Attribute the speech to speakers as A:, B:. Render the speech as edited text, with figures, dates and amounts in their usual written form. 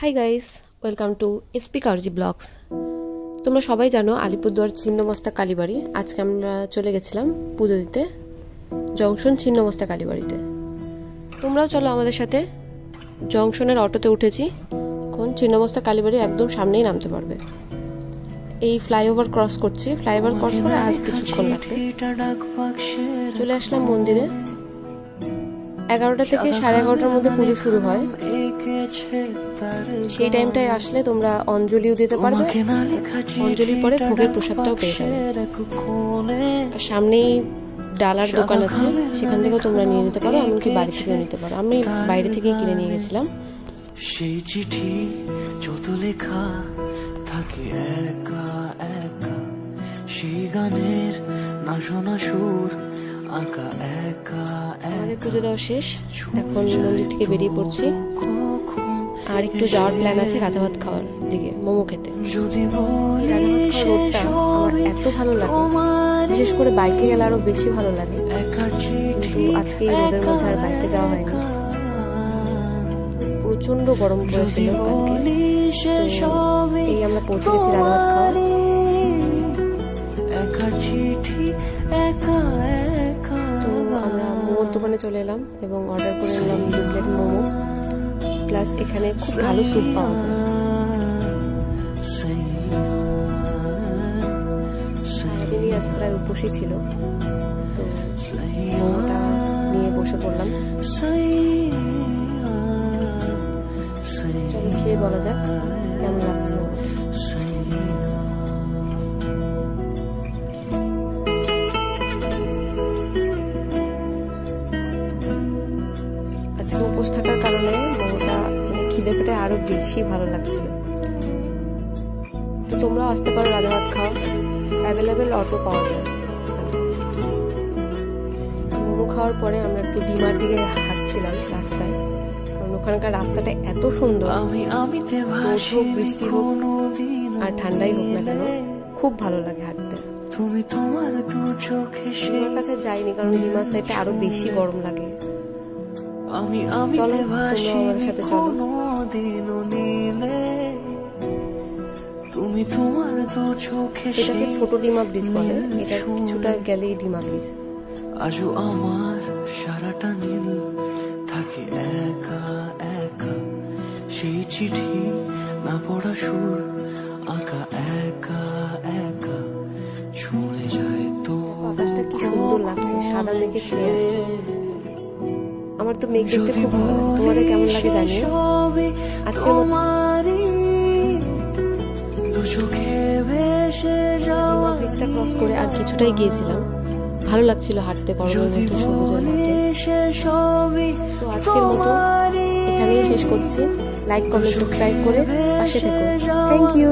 A: High guys, welcome to SP কার্জি blogs. তোমরা সবাই জানো আলিপুরদুয়ার ছিন্নমস্তা কালীবাড়ি। আজকে আমরা চলে গেছিলাম পুজো দিতে জংশন ছিন্নমস্তা কালীবাড়িতে। তোমরাও চলো আমাদের সাথে। জংশনের অটোতে উঠেছি, এখন ছিন্নমস্তা কালীবাড়ি একদম সামনেই নামতে পারবে। এই ফ্লাইওভার ক্রস করছি, ফ্লাইওভার ক্রস করে আজ কিছুক্ষণ লাগবে। চলে আসলাম মন্দিরে। 11টা থেকে 11:30টার মধ্যে পুজো শুরু হয়। সেই টাইমটায় আসলে তোমরা অঞ্জলিও দিতে পারবে, অঞ্জলির পরে ভোগের প্রসাদটাও পেয়ে যাবে। সামনেই ডালার দোকান আছে, সেখান থেকেও তোমরা নিয়ে নিতে পারো, এমনকি বাড়ি থেকেও নিতে পারো। আমি বাইরে থেকেই কিনে নিয়ে গেছিলাম।
B: সেই চিঠি যত লেখা থাকে একা একা, সেই গানের না শোনা সুর আঁকা একা।
A: আমাদের পুজো দেওয়া শেষ, এখন মন্দির থেকে বেরিয়ে পড়ছি। আর একটু যাওয়ার প্ল্যান আছে রাজাভাত খাওয়ার দিকে, মোমো খেতে। রাজাভাত খাওয়ার রোডটা আমার এত ভালো লাগে, বিশেষ করে বাইকে গেলে আরো বেশি ভালো লাগে। কিন্তু আজকে এই রোদের মধ্যে আর বাইকে যাওয়া হয়নি। প্রচন্ড গরম পড়েছিল কালকে। তো এই আমরা পৌঁছে গেছি রাজাভাত খাওয়া। তো আমরা মোমোর দোকানে চলে এলাম এবং অর্ডার করে নিলাম 2 প্লেট মোমো, প্লাস এখানে খুব ভালো স্যুপ পাওয়া যায়। সারাদিনই আজ প্রায় উপসী ছিল, তো মোমোটা নিয়ে বসে পড়লাম। চলো খেয়ে বলা যাক কেমন লাগছে মোমোটা। আজকে উপোস থাকার কারণে মোমোটা খিদে পেটে আরো বেশি ভালো লাগছিল। তো তোমরাও আসতে পারো রাজাভাত খাওয়া, অ্যাভেলেবেল অটো পাওয়া যায়। মোমো খাওয়ার পরে আমরা একটু ডিমার দিকে হাঁটছিলাম রাস্তায়, কারণ ওখানকার রাস্তাটা এত সুন্দর। রোদ হোক, বৃষ্টি হোক আর ঠান্ডাই হোক না কেন, খুব ভালো লাগে হাঁটতে। ডিমার কাছে যাইনি, কারণ ডিমার সাইডটা আরো বেশি গরম লাগে। চলো তোমরা আমাদের সাথে চলো। এটাকে ছোট ডিমা ব্রিজ বলে, এটা কিছুটা গেলেই ডিমা ব্রিজ।
B: আজও আমার সারাটা নীল থাকে একা একা, সেই চিঠি না পড়া সুর আঁকা একা একা, ছুঁয়ে যায় তো।
A: আকাশটা কি সুন্দর লাগছে, সাদা মেঘে ছেয়ে আছে। আমার তো মেঘ দেখতে খুব ভালো লাগে, তোমাদের কেমন লাগে জানিও। আজকের মতো ডিমা ব্রিজটা ক্রস করে আর কিছুটাই গিয়েছিলাম। ভালো লাগছিল হাঁটতে গরমের মধ্যে সবুজের মাঝে। তো আজকের মতো এখানেই শেষ করছি। লাইক, কমেন্ট, সাবস্ক্রাইব করে পাশে থেকো। Thank you.